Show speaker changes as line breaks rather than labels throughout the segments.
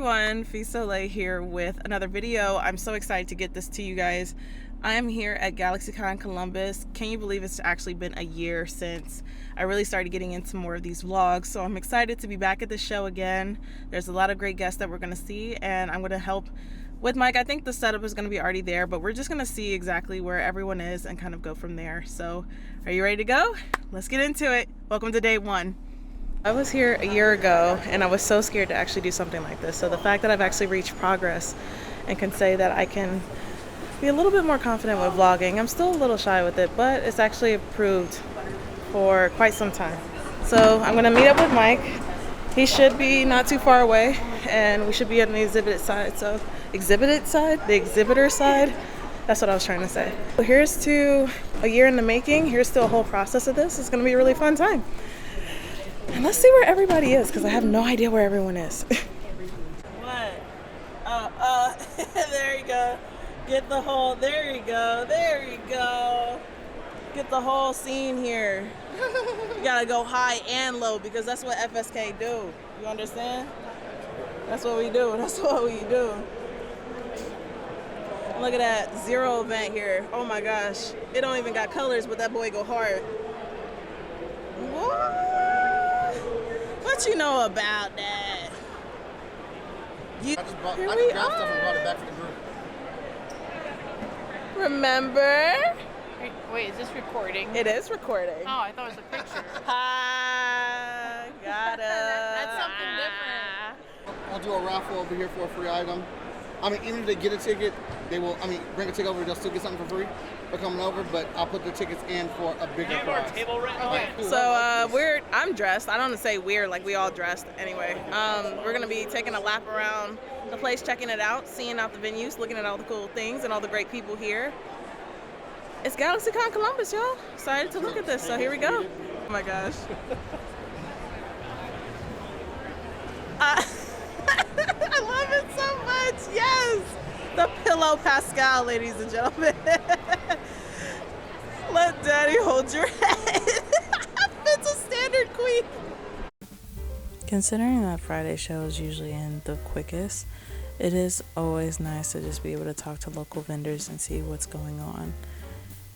everyone, Fisole here with another video. I'm so excited to get this to you guys. I am here at Galaxycon Columbus. Can you believe it's actually been a year since I really started getting into more of these vlogs? So I'm excited to be back at the show again. There's a lot of great guests that we're going to see, and I'm going to help with Mike. I think the setup is going to be already there, but we're just going to see exactly where everyone is and kind of go from there. So are you ready to go? Let's get into it. Welcome to day one. I was here a year ago and I was so scared to actually do something like this. So the fact that I've actually reached progress and can say that I can be a little bit more confident with vlogging. I'm still a little shy with it, but it's actually improved for quite some time. So I'm gonna meet up with Mike. He should be not too far away and we should be on the exhibit side. So the exhibitor side. That's what I was trying to say. So here's to a year in the making. Here's to a whole process of this. It's gonna be a really fun time. And let's see where everybody is, because I have no idea where everyone is. What? There you go. Get the whole, there you go. Get the whole scene here. You gotta go high and low, because that's what FSK do. You understand? That's what we do. Look at that zero event here. Oh my gosh. It don't even got colors, but that boy go hard. What? What you know about that? I just grabbed stuff and brought it back to the group. Remember?
Wait, is this recording?
It is recording.
Oh, I thought it was a picture.
Hi, got it.
That's something different.
I'll do a raffle over here for a free item. I mean, even if they get a ticket, they will, bring a ticket over, they'll still get something for free for coming over, but I'll put the tickets in for a bigger prize.
Table rent? Okay.
So I'm dressed. I don't want to say we're, like we all dressed anyway. We're going to be taking a lap around the place, checking it out, seeing out the venues, looking at all the cool things and all the great people here. It's Galaxycon Columbus, y'all. Excited to look at this, so here we go. Oh my gosh. I love it so much. Yes, the pillow Pascal, ladies and gentlemen. Let daddy hold your head. It's a standard queen. Considering that Friday shows usually end the quickest, it is always nice to just be able to talk to local vendors and see what's going on.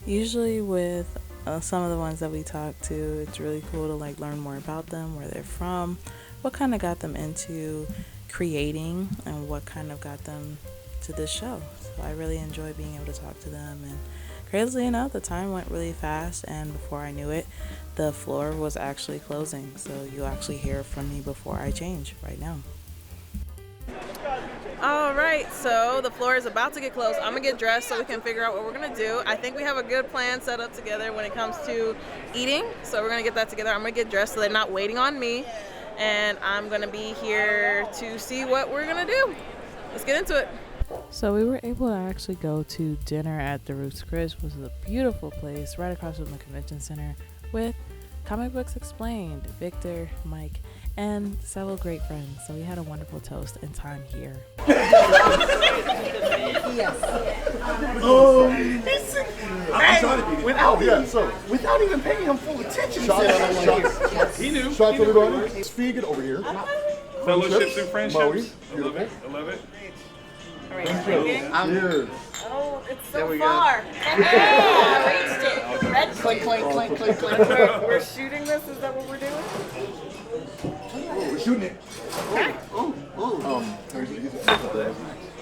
Usually with some of the ones that we talk to, it's really cool to like learn more about them, where they're from, what kind of got them into creating, and what kind of got them to this show. So I really enjoy being able to talk to them, and crazily enough, the time went really fast, and before I knew it, the floor was actually closing. So you'll actually hear from me before I change right now. All right, so the floor is about to get closed. I'm gonna get dressed so we can figure out what we're gonna do. I think we have a good plan set up together when it comes to eating, so we're gonna get that together. I'm gonna get dressed so they're not waiting on me, and I'm gonna be here to see what we're gonna do. Let's get into it. So we were able to actually go to dinner at the Ruth's Chris, which was a beautiful place right across from the convention center, with Comic Books Explained, Victor, Mike, and several great friends. So we had a wonderful toast and time here.
Without even paying him full attention.
He knew.
Shots everybody. Speed, get over here.
Fellowships and friendships. I love it.
All right, drinking.
Cheers.
Oh, it's so far.
I reached it. Red
Clink, clink, clink, clink, clink.
We're shooting this? Is that what we're doing?
Oh, we're shooting it.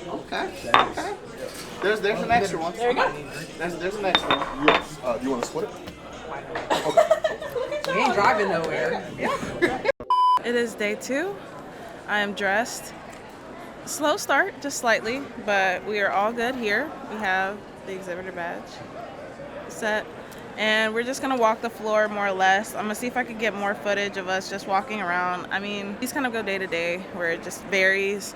Okay. There's an extra one.
There you go.
There's an extra one.
Yes. Do you want to split it?
We ain't driving nowhere.
It is day 2. I am dressed. Slow start, just slightly, but we are all good here. We have the exhibitor badge set, and we're just gonna walk the floor more or less. I'm gonna see if I could get more footage of us just walking around. I mean, these kind of go day to day, where it just varies.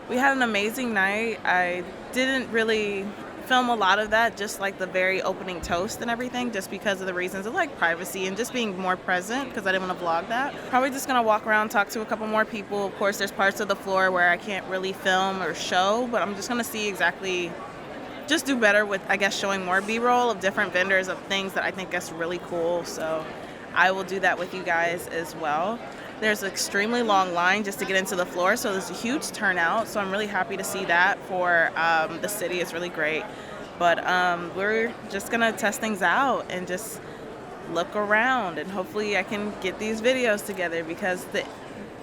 We had an amazing night. I didn't really film a lot of that, just like the very opening toast and everything, just because of the reasons of like privacy and just being more present, because I didn't want to vlog that. Probably just gonna walk around, talk to a couple more people. Of course, there's parts of the floor where I can't really film or show, but I'm just gonna see exactly, just do better with, I guess, showing more B-roll of different vendors, of things that I think is really cool. So I will do that with you guys as well. There's an extremely long line just to get into the floor, so there's a huge turnout. So I'm really happy to see that for the city. It's really great. But we're just going to test things out and just look around, and hopefully I can get these videos together, because the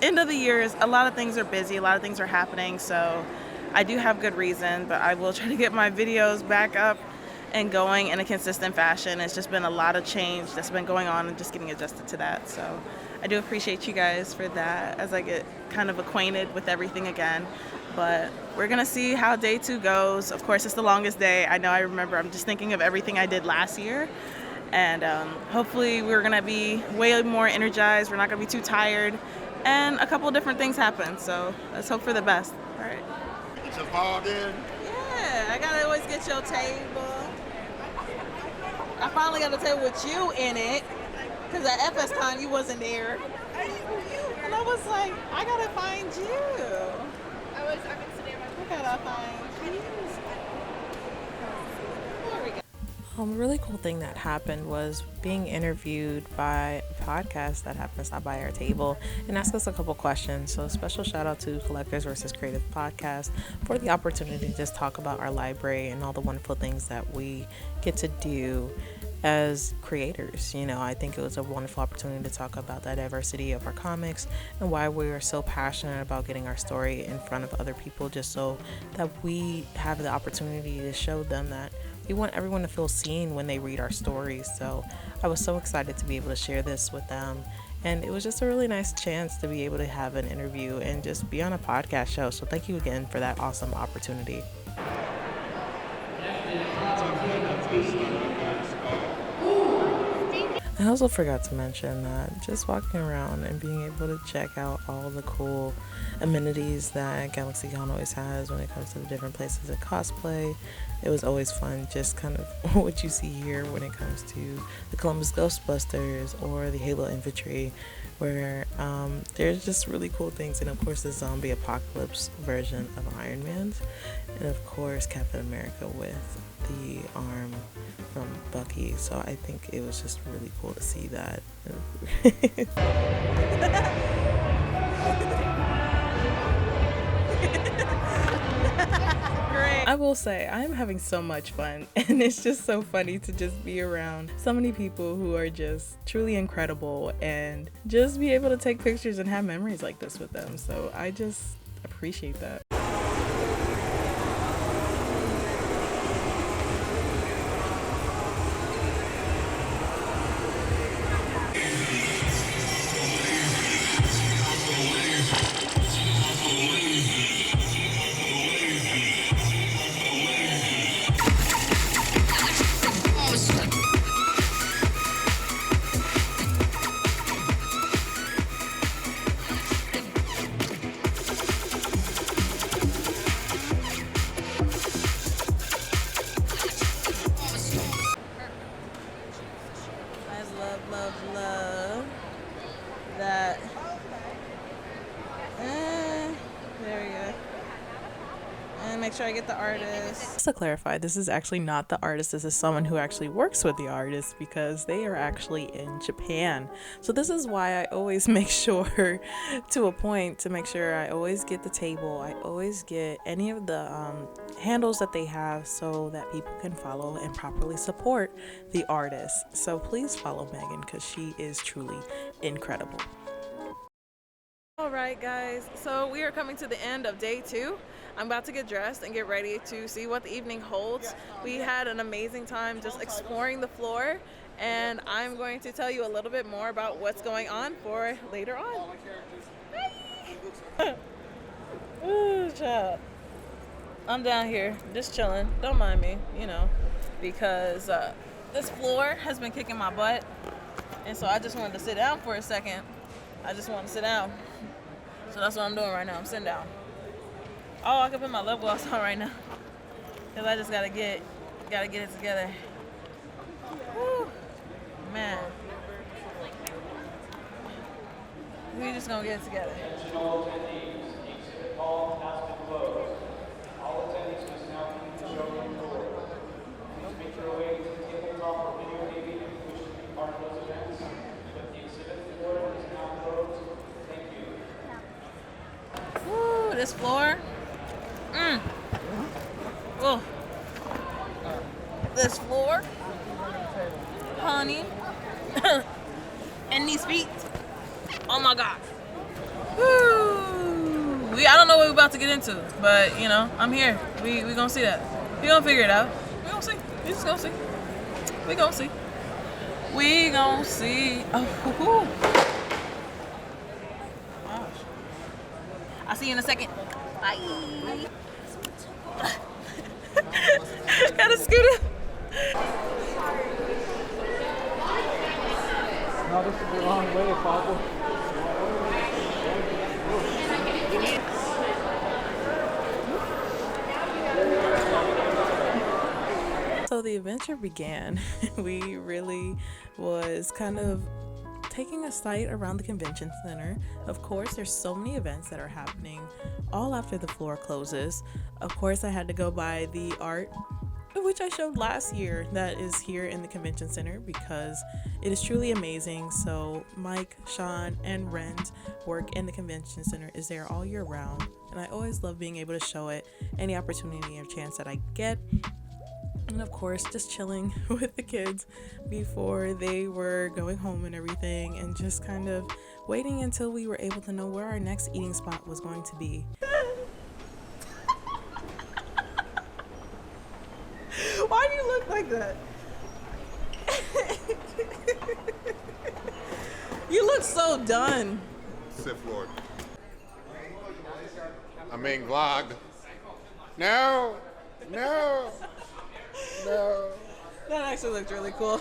end of the year is a lot of things are busy, a lot of things are happening, so I do have good reason, but I will try to get my videos back up and going in a consistent fashion. It's just been a lot of change that's been going on and just getting adjusted to that. So I do appreciate you guys for that as I get kind of acquainted with everything again. But we're gonna see how day 2 goes. Of course, it's the longest day. I know, I remember, I'm just thinking of everything I did last year. And hopefully we're gonna be way more energized. We're not gonna be too tired. And a couple of different things happen. So let's hope for the best. All right.
Get your ball in.
Yeah, I gotta always get your table. I finally got a table with you in it, because at FSCon you wasn't there. And I was like, I gotta find you.
I've been sitting in my
I gotta find you. There we go.
A really cool thing that happened was being interviewed by a podcast that happened to stop by our table and ask us a couple questions. So a special shout out to Collectors vs. Creative Podcast for the opportunity to just talk about our library and all the wonderful things that we get to do as creators. You know, I think it was a wonderful opportunity to talk about the diversity of our comics and why we are so passionate about getting our story in front of other people, just so that we have the opportunity to show them that we want everyone to feel seen when they read our stories. So I was so excited to be able to share this with them. And it was just a really nice chance to be able to have an interview and just be on a podcast show. So thank you again for that awesome opportunity. I also forgot to mention that just walking around and being able to check out all the cool amenities that Galaxycon always has when it comes to the different places of cosplay, it was always fun. Just kind of what you see here when it comes to the Columbus Ghostbusters or the Halo Infantry, where there's just really cool things. And of course the zombie apocalypse version of Iron Man's, and of course Captain America with the arm from Bucky. So I think it was just really cool to see that.
Great.
I will say I'm having so much fun, and it's just so funny to just be around so many people who are just truly incredible and just be able to take pictures and have memories like this with them. So I just appreciate that.
Love that. There we go. And make sure I get the artist.
Just to clarify, this is actually not the artist. This is someone who actually works with the artist, because they are actually in Japan. So this is why I always make sure to a point to make sure I always get the table. I always get any of the handles that they have, so that people can follow and properly support the artist. So please follow Megan, because she is truly incredible.
All right, guys. So we are coming to the end of day 2. I'm about to get dressed and get ready to see what the evening holds. We had an amazing time just exploring the floor, and I'm going to tell you a little bit more about what's going on for later on. Ooh, child. I'm down here just chilling. Don't mind me, you know, because this floor has been kicking my butt, and so I just wanted to sit down for a second. I just want to sit down. So that's what I'm doing right now. I'm sitting down. Oh, I can put my lip gloss on right now, because I just gotta get it together. Woo, man. We just gonna get it together. this floor. Oh. This floor. Honey. And these feet. Oh my God. Woo. I don't know what we're about to get into, but you know, I'm here. We gonna see that. We gonna figure it out. We gonna see. We just gonna see. We gonna see. We gonna see. Oh, gosh. I'll see you in a second. Bye. Gotta scoot it.
No, this is the wrong way, Papa.
So the adventure began. We really was kind of taking a sight around the convention center. Of course, there's so many events that are happening all after the floor closes. Of course, I had to go by the art, which I showed last year, that is here in the convention center, because it is truly amazing. So Mike, Sean, and Ren's work in the convention center is there all year round, and I always love being able to show it any opportunity or chance that I get. And of course, just chilling with the kids before they were going home and everything, and just kind of waiting until we were able to know where our next eating spot was going to be.
Why do you look like that? You look so done.
Sith Lord. I'm being vlogged. No.
That actually looked really cool.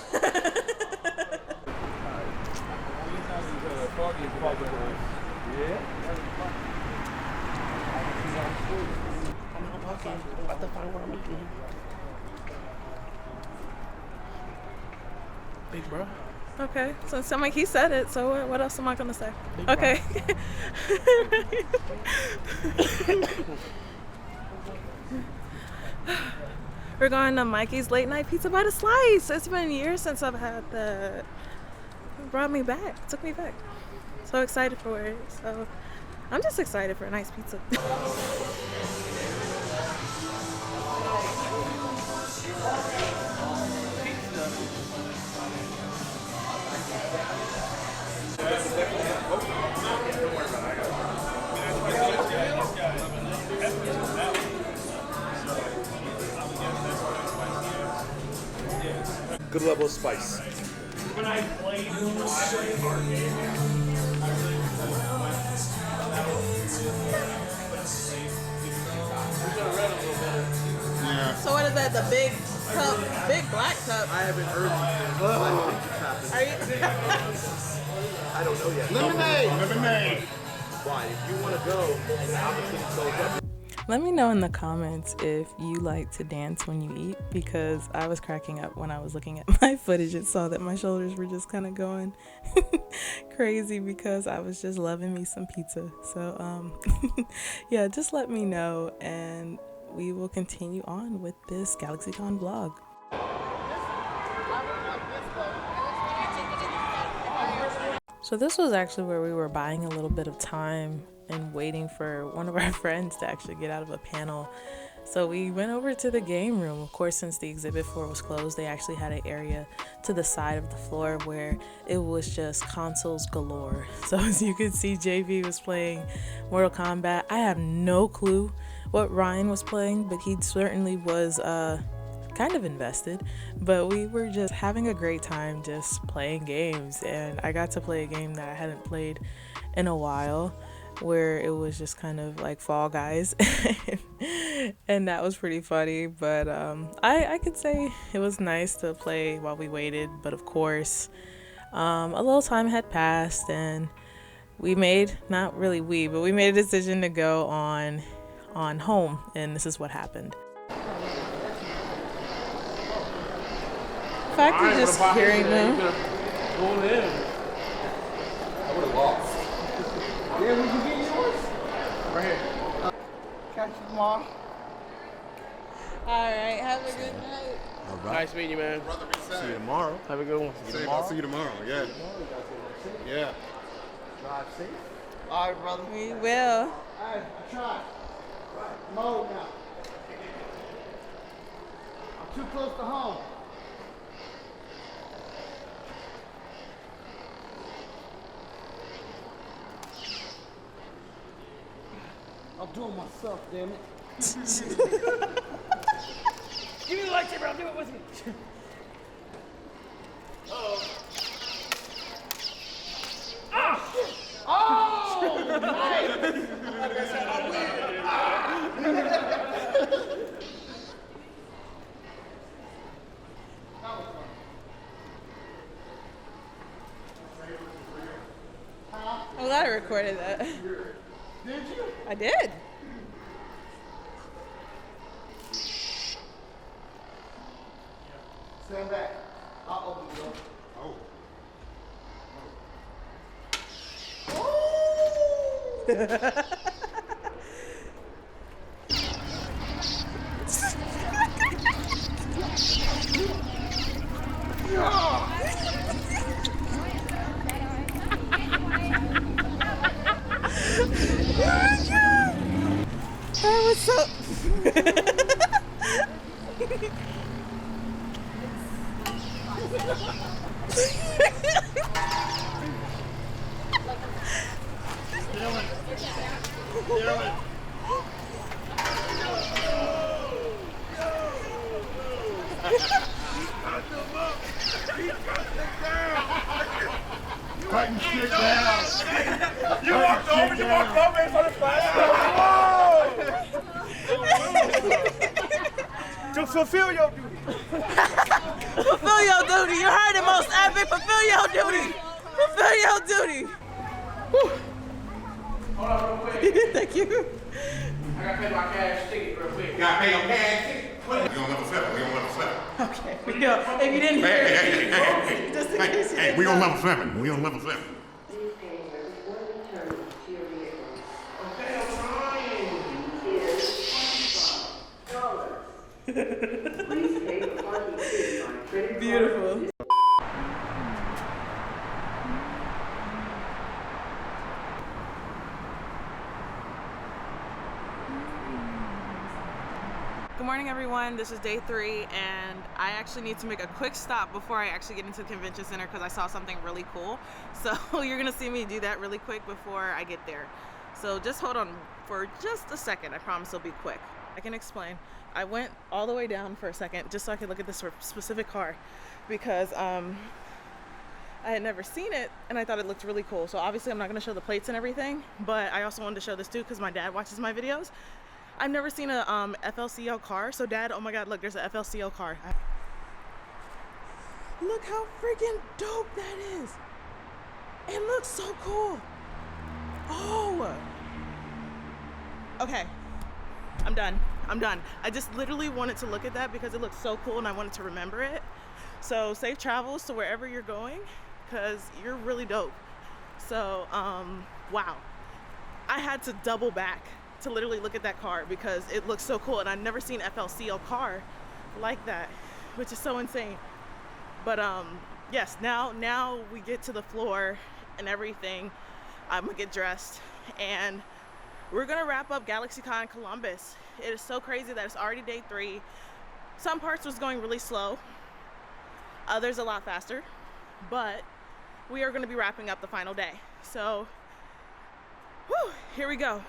Big bro.
Okay, so it's like he said it, so what else am I gonna say? Okay. We're going to Mikey's Late Night Pizza by the Slice. It's been years since I've had that. It brought me back, took me back. So excited for it. So I'm just excited for a nice pizza.
Good level of spice.
Yeah.
So what is that? The big cup, big black cup?
I haven't heard
Are you?
I don't know yet.
Lemonade.
Why? If you want to go and the opportunity goes up.
Let me know in the comments if you like to dance when you eat, because I was cracking up when I was looking at my footage and saw that my shoulders were just kind of going crazy because I was just loving me some pizza. So yeah, just let me know and we will continue on with this Galaxycon vlog. So this was actually where we were buying a little bit of time and waiting for one of our friends to actually get out of a panel. So we went over to the game room. Of course, since the exhibit floor was closed, they actually had an area to the side of the floor where it was just consoles galore. So as you can see, JV was playing Mortal Kombat. I have no clue what Ryan was playing, but he certainly was kind of invested. But we were just having a great time just playing games, and I got to play a game that I hadn't played in a while, where it was just kind of like Fall Guys. And that was pretty funny. But I could say it was nice to play while we waited. But of course, a little time had passed, and we made, not really we, but we made a decision to go on home, and this is what happened. The fact of just hearing them.
I would have lost. Yeah, would you get yours? Right here. Catch you tomorrow.
Alright, have a good night.
All right. Nice meeting you, man.
Brother, be safe.
See you tomorrow. Have a good one.
I'll see you tomorrow. Yeah. Yeah.
Drive safe.
All right, brother.
We will.
All Alright, I tried. Mode now. I'm too close to home. I'll do it myself, damn it.
Give me the lightsaber, I'll do it with me.
Oh! Nice!
I'm glad I recorded that.
Did you?
I did.
Stand back. I'll open the door.
Oh.
That was so.
Cutting shit down.
You walked over and started flashing. To fulfill your duty.
Fulfill your duty. You heard it, most epic. Fulfill your duty. Fulfill your duty.
Hold on real quick.
Thank you.
I gotta pay my cash ticket real quick.
You gotta pay your cash ticket. We on level 7. We on level 7.
Okay. If you didn't hear it, just in case you didn't
We on
know.
level 7. We on level 7.
Okay, I'm trying.
Beautiful. Good morning, everyone. This is day 3, and I actually need to make a quick stop before I actually get into the convention center because I saw something really cool. So you're gonna see me do that really quick before I get there. So just hold on for just a second. I promise it'll be quick. I can explain. I went all the way down for a second just so I could look at this specific car because I had never seen it and I thought it looked really cool. So obviously I'm not gonna show the plates and everything, but I also wanted to show this too because my dad watches my videos. I've never seen a FLCL car. So Dad, oh my God, look, there's a FLCL car. Look how freaking dope that is. It looks so cool. Oh. Okay, I'm done. I just literally wanted to look at that because it looks so cool and I wanted to remember it. So safe travels to wherever you're going because you're really dope. So, wow. I had to double back to literally look at that car because it looks so cool and I've never seen FLCL car like that, which is so insane. But yes, now we get to the floor and everything. I'm gonna get dressed and we're gonna wrap up Galaxycon Columbus. It is so crazy that it's already day 3. Some parts was going really slow, others a lot faster, but we are gonna be wrapping up the final day. So, whew, here we go.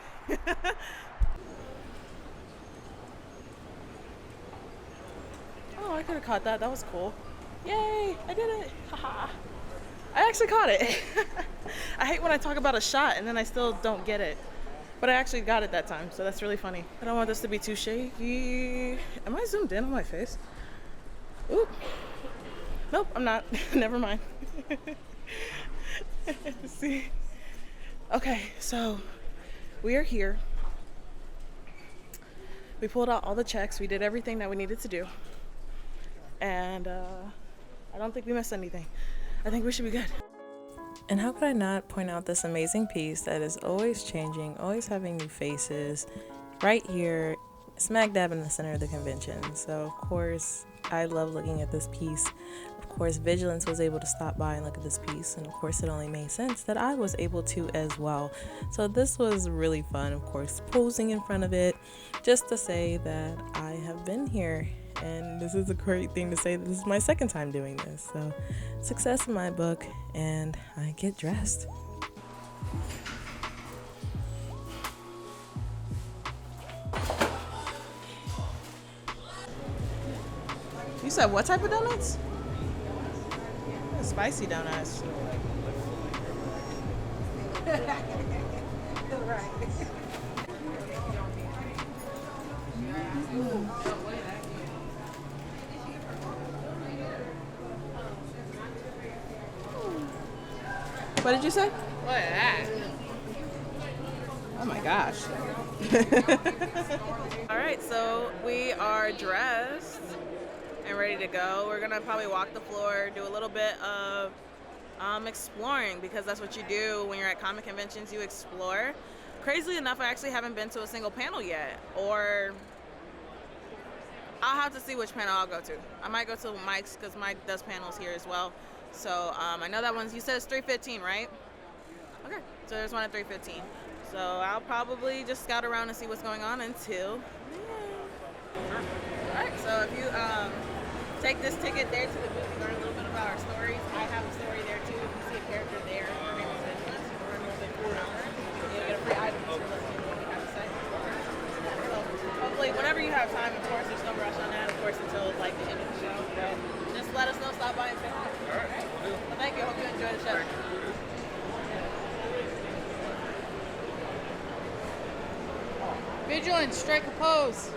Oh, I could have caught that. That was cool. Yay, I did it. Haha. I actually caught it. I hate when I talk about a shot and then I still don't get it. But I actually got it that time, so that's really funny. I don't want this to be too shaky. Am I zoomed in on my face? Oop. Nope, I'm not. Never mind. See? Okay, so we are here. We pulled out all the checks. We did everything that we needed to do. And I don't think we missed anything. I think we should be good.
And how could I not point out this amazing piece that is always changing, always having new faces, right here, smack dab in the center of the convention. So of course, I love looking at this piece. Of course, Vigilance was able to stop by and look at this piece, and of course it only made sense that I was able to as well. So this was really fun, of course, posing in front of it just to say that I have been here, and this is a great thing to say that this is my second time doing this. So success in my book, and I get dressed.
You said what type of donuts? Spicy donuts. What did you say?
Look at that.
Oh my gosh. All right, so we are dressed and ready to go. We're gonna probably walk the floor, do a little bit of exploring, because that's what you do when you're at comic conventions. You explore. Crazily enough, I actually haven't been to a single panel yet, or I'll have to see which panel I'll go to. I might go to Mike's because Mike does panels here as well. So I know that one's, you said it's 3:15, right? Okay, so there's one at 3:15. So I'll probably just scout around and see what's going on until then. All right, so if you take this ticket there to the booth and learn a little bit about our stories. I have a story there too. If you see a character there, her name is Vigilance, you learn a little bit more about her. You'll get a free item if you're listening to what we have to say. So hopefully, whenever you have time, of course, there's no rush on that, of course, until like the end of the show. But just let us know, stop by and say hi. All right, we'll do. Well, thank you. Hope you enjoy the show.
Vigilance, strike a pose.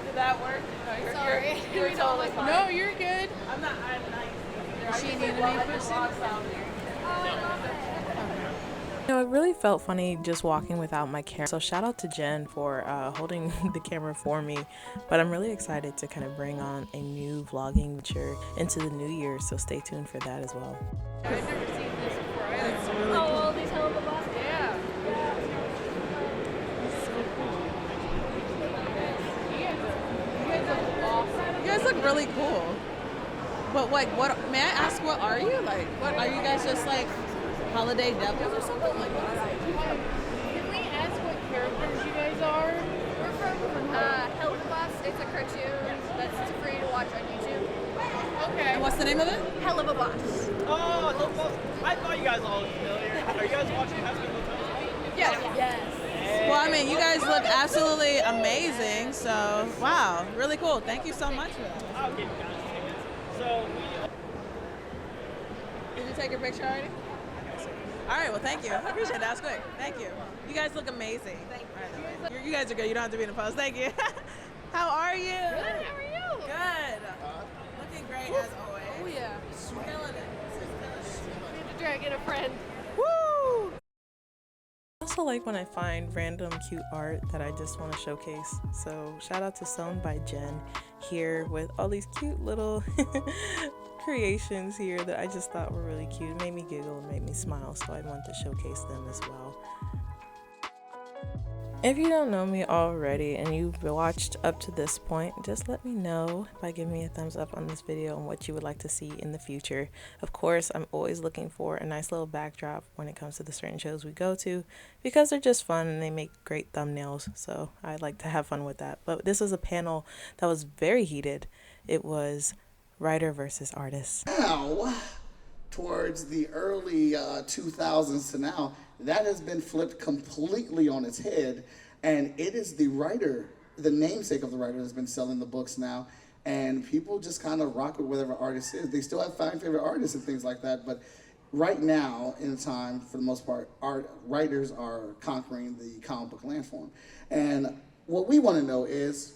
Did that work? No,
Sorry.
You're totally fine.
No, you're good.
I'm nice.
Is she an enemy person?
You know, it really felt funny just walking without my camera. So shout out to Jen for holding the camera for me. But I'm really excited to kind of bring on a new vlogging feature into the new year. So stay tuned for that as well.
I've never seen this before.
It's really cool.
all these hell of a boss. Yeah.
You guys look really cool. But like, what? May I ask, what are you? Like, what are you guys? Just like holiday devils or something? Like, what is it?
Can we ask what characters you guys are?
We're from Hell of a Boss. It's a cartoon that's free to watch on YouTube.
Okay.
And what's the name of it?
Hell of a Boss.
Oh, I thought you guys all looked familiar. Are you guys watching High School Hotel?
Yes.
Well, I mean, you guys look absolutely amazing. So, wow, really cool. Thank you so much for that.
I'll give you guys tickets. So
Did you take your picture already? All right, well, thank you. I appreciate it. That was quick. Thank you. You guys look amazing. Thank you. You guys are good. You don't have to be in the post. Thank you. How are you?
Good. How are you?
Good. Looking great as always.
Oh yeah.
Killing it.
We have to try to get a friend.
Woo!
I also like when I find random cute art that I just want to showcase. So shout out to Sewn by Jen here with all these cute little creations here that I just thought were really cute. It made me giggle and made me smile, so I want to showcase them as well. If you don't know me already and you've watched up to this point, just let me know by giving me a thumbs up on this video and what you would like to see in the future. Of course, I'm always looking for a nice little backdrop when it comes to the certain shows we go to, because they're just fun and they make great thumbnails, so I like to have fun with that. But this was a panel that was very heated. It was writer versus artist.
Now, towards the early 2000s to now, that has been flipped completely on its head, and it is the writer, the namesake of the writer, that's been selling the books now, and people just kind of rock with whatever artist is. They still have 5 favorite artists and things like that, but right now, in time, for the most part, writers are conquering the comic book landform. And what we want to know is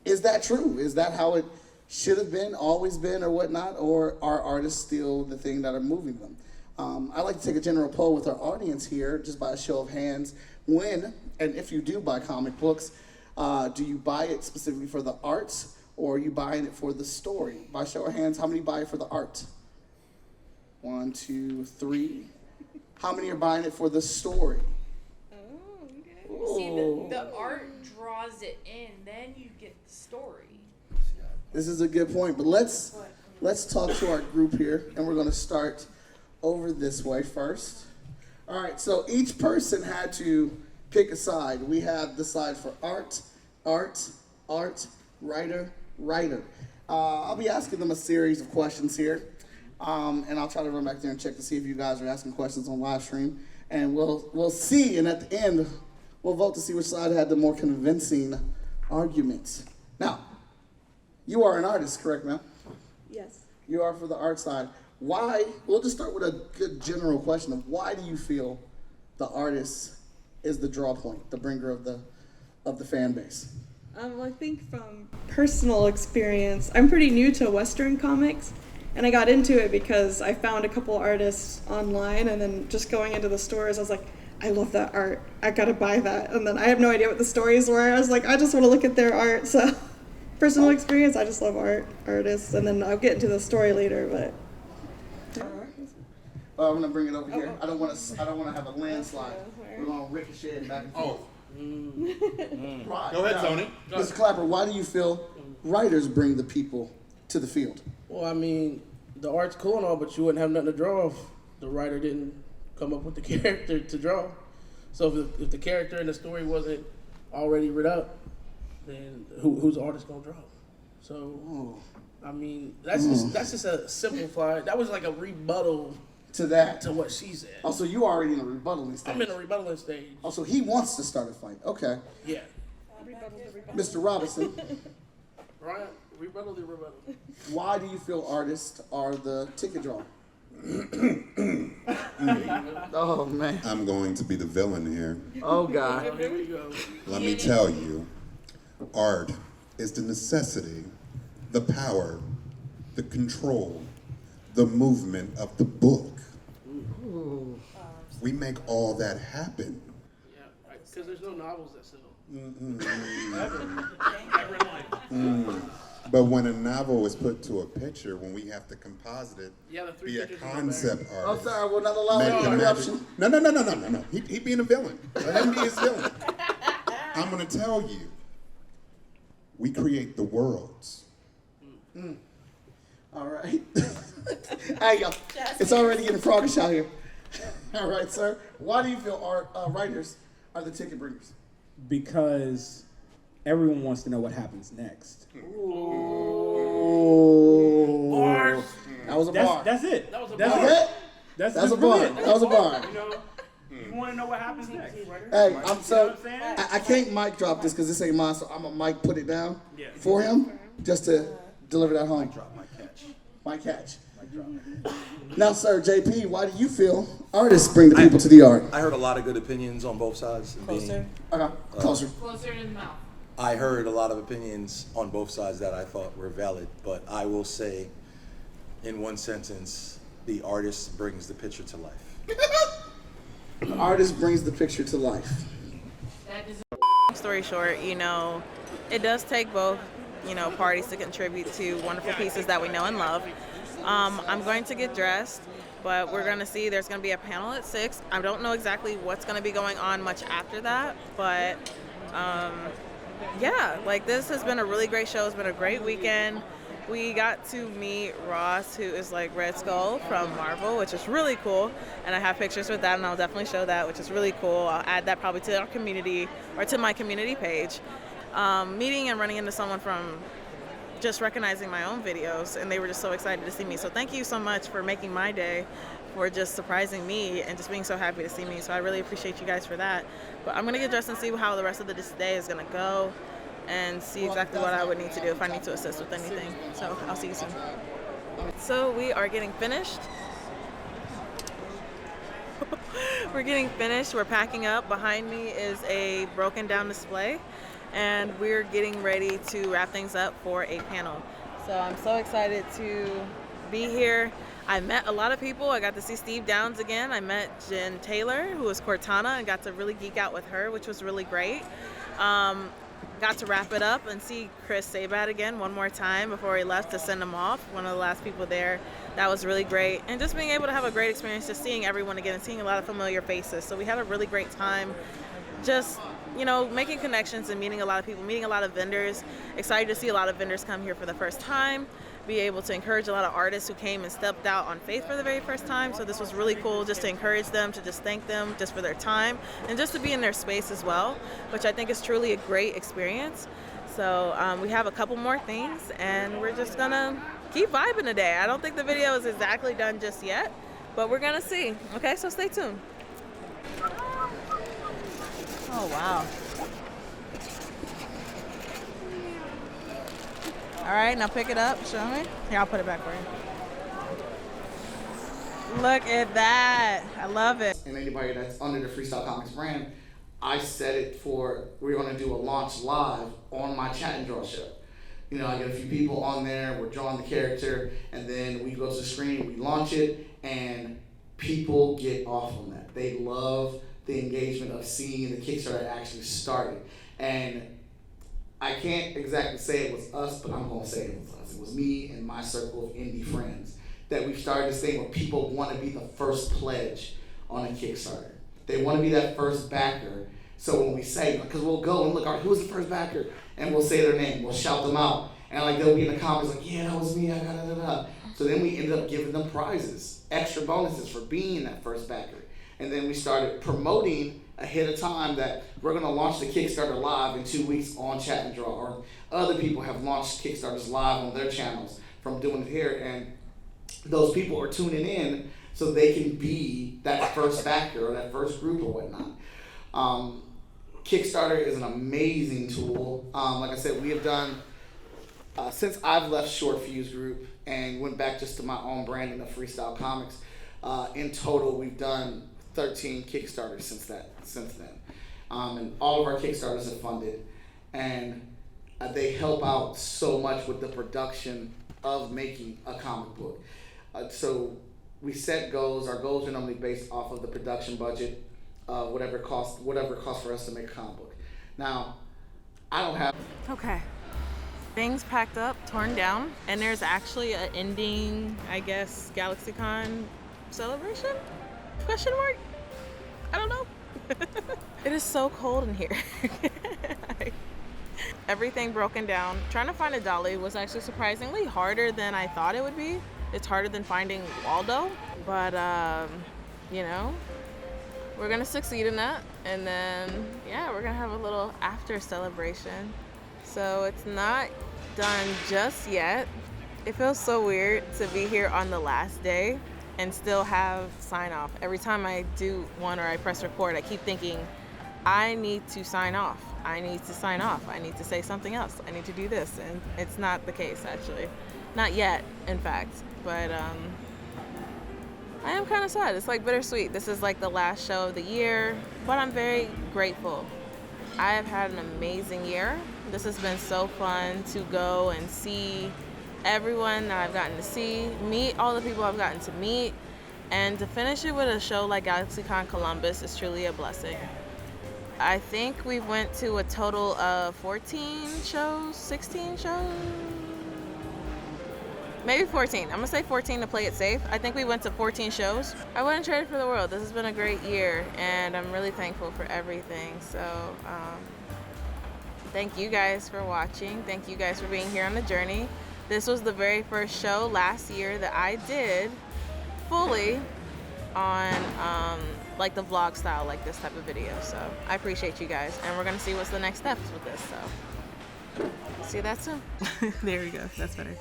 that true? Is that how it should have been, always been, or whatnot, or are artists still the thing that are moving them? I'd like to take a general poll with our audience here, just by a show of hands. When, and if you do buy comic books, do you buy it specifically for the arts, or are you buying it for the story? By show of hands, how many buy it for the art? 1, 2, 3. How many are buying it for the story?
See, the art draws it in, then you get the story.
This is a good point, but let's talk to our group here, and we're going to start over this way first. All right, so each person had to pick a side. We have the side for art, writer. I'll be asking them a series of questions here, and I'll try to run back there and check to see if you guys are asking questions on live stream, and we'll see, and at the end, we'll vote to see which side had the more convincing arguments. Now, you are an artist, correct, ma'am?
Yes.
You are for the art side. Why? We'll just start with a good general question of why do you feel the artist is the draw point, the bringer of the fan base?
Well, I think from personal experience, I'm pretty new to Western comics, and I got into it because I found a couple artists online, and then just going into the stores, I was like, I love that art. I gotta buy that. And then I have no idea what the stories were. I was like, I just want to look at their art. So, personal experience, I just love artists, and then I'll get into the story later. But
I'm gonna bring it over here. I don't want to have a landslide. We're gonna ricochet it back and forth. Right.
Go ahead, Tony.
Mr. Clapper, why do you feel writers bring the people to the field?
Well, I mean, the art's cool and all, but you wouldn't have nothing to draw if the writer didn't come up with the character to draw. So if the character in the story wasn't already written up, then who's the artist gonna draw? So, I mean, that's just a simplified. That was like a rebuttal to what she said.
Oh, so you already in a rebuttaling stage?
I'm in a rebuttaling stage.
Oh, so he wants to start a fight. Okay.
Yeah.
Mr. Robinson.
Right? Rebuttal.
Why do you feel artists are the ticket draw? Oh, man.
I'm going to be the villain here.
Oh, God.
Here we go.
Let me tell you, art is the necessity, the power, the control, the movement of the book.
Ooh.
We make all that happen.
Yeah, right. Because there's no novels that sell.
But when a novel is put to a picture, when we have to composite it, be a concept artist.
I'm sorry, we're not allowing interruption.
No. He being a villain. Let him be his villain. I'm going to tell you, we create the worlds.
All right. Hey, yo, it's already getting froggish out here. All right, sir. Why do you feel writers are the ticket bringers?
Because everyone wants to know what happens next.
Ooh.
Bars.
That was a bar.
That's it.
That was a
That's
bar.
it. That's
a bar. That was a bar.
You want to know what happens next, right?
Hey, I can't mic drop this because this ain't mine, so I'm going to mic put it down for him just to deliver that home. My catch. Now, sir, JP, why do you feel artists bring the people to the art?
I heard a lot of good opinions on both sides.
Closer.
Closer to the mouth.
I heard a lot of opinions on both sides that I thought were valid, but I will say, in one sentence, the artist brings the picture to life.
The artist brings the picture to life.
Story short, it does take both, parties to contribute to wonderful pieces that we know and love. I'm going to get dressed, but we're going to see there's going to be a panel at 6. I don't know exactly what's going to be going on much after that, but this has been a really great show. It's been a great weekend. We got to meet Ross, who is like Red Skull from Marvel, which is really cool. And I have pictures with that, and I'll definitely show that, which is really cool. I'll add that probably to our community or to my community page. Meeting and running into someone from just recognizing my own videos, and they were just so excited to see me. So thank you so much for making my day, for just surprising me and just being so happy to see me. So I really appreciate you guys for that. But I'm gonna get dressed and see how the rest of this day is gonna go and see exactly what I would need to do if I need to assist with anything. So I'll see you soon. So we are getting finished. We're getting finished. We're packing up. Behind me is a broken down display, and we're getting ready to wrap things up for a panel. So I'm so excited to be here. I met a lot of people. I got to see Steve Downs again. I met Jen Taylor, who is Cortana, and got to really geek out with her, which was really great. Got to wrap it up and see Chris Sabat again one more time before he left to send him off, one of the last people there. That was really great. And just being able to have a great experience, just seeing everyone again and seeing a lot of familiar faces. So we had a really great time just you know, making connections and meeting a lot of people, meeting a lot of vendors. Excited to see a lot of vendors come here for the first time, be able to encourage a lot of artists who came and stepped out on faith for the very first time. So this was really cool, just to encourage them, to just thank them just for their time and just to be in their space as well, which I think is truly a great experience. So we have a couple more things and we're just gonna keep vibing today. I don't think the video is exactly done just yet, but we're gonna see. Okay, so stay tuned. Oh, wow. All right, now pick it up. Show me. Here, I'll put it back for you. Look at that. I love it.
And anybody that's under the Freestyle Comics brand, I set it for, we're going to do a launch live on my Chat and Draw show. You know, I get a few people on there, we're drawing the character, and then we go to the screen, we launch it, and people get off on that. They love the engagement of seeing the Kickstarter actually started. And I can't exactly say it was us, but I'm going to say it was us. It was me and my circle of indie friends that we've started this thing where people want to be the first pledge on a Kickstarter. They want to be that first backer. So when we say, because we'll go and look, all right, who's the first backer? And we'll say their name, we'll shout them out. And like they'll be in the comments like, yeah, that was me, I got it. So then we ended up giving them prizes, extra bonuses for being that first backer. And then we started promoting ahead of time that we're going to launch the Kickstarter live in 2 weeks on Chat and Draw. Or other people have launched Kickstarters live on their channels from doing it here. And those people are tuning in so they can be that first backer or that first group or whatnot. Kickstarter is an amazing tool. Like I said, we have done, since I've left Short Fuse Group and went back just to my own branding of Freestyle Comics, in total we've done 13 Kickstarters since then. And all of our Kickstarters have funded, and they help out so much with the production of making a comic book. So we set goals. Our goals are normally based off of the production budget, whatever it costs for us to make a comic book. Now, I don't have...
Okay. Things packed up, torn down, and there's actually an ending, I guess, Galaxycon celebration? Question mark? I don't know. It is so cold in here. Everything broken down. Trying to find a dolly was actually surprisingly harder than I thought it would be. It's harder than finding Waldo, but you know, we're gonna succeed in that. And then, yeah, we're gonna have a little after celebration. So it's not done just yet. It feels so weird to be here on the last day and still have sign off. Every time I do one or I press record, I keep thinking, I need to sign off. I need to sign off. I need to say something else. I need to do this. And it's not the case, actually. Not yet, in fact. But I am kind of sad. It's like bittersweet. This is like the last show of the year, but I'm very grateful. I have had an amazing year. This has been so fun to go and see everyone that I've gotten to see, meet all the people I've gotten to meet, and to finish it with a show like Galaxycon Columbus is truly a blessing. I think we went to a total of 14 shows, 16 shows? Maybe 14. I'm gonna say 14 to play it safe. I think we went to 14 shows. I wouldn't trade it for the world. This has been a great year, and I'm really thankful for everything. So, thank you guys for watching. Thank you guys for being here on the journey. This was the very first show last year that I did fully on like the vlog style, like this type of video. So I appreciate you guys, and we're gonna see what's the next steps with this. So see that soon. There we go. That's better.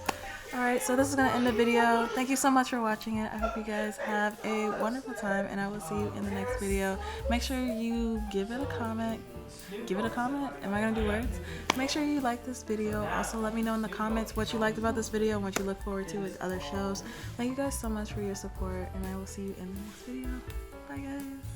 All right, so this is gonna end the video. Thank you so much for watching it. I hope you guys have a wonderful time, and I will see you in the next video. Make sure you give it a comment. Give it a comment. Am I gonna do words? Make sure you like this video. Also, let me know in the comments what you liked about this video and what you look forward to with other shows. Thank you guys so much for your support, and I will see you in the next video. Bye, guys.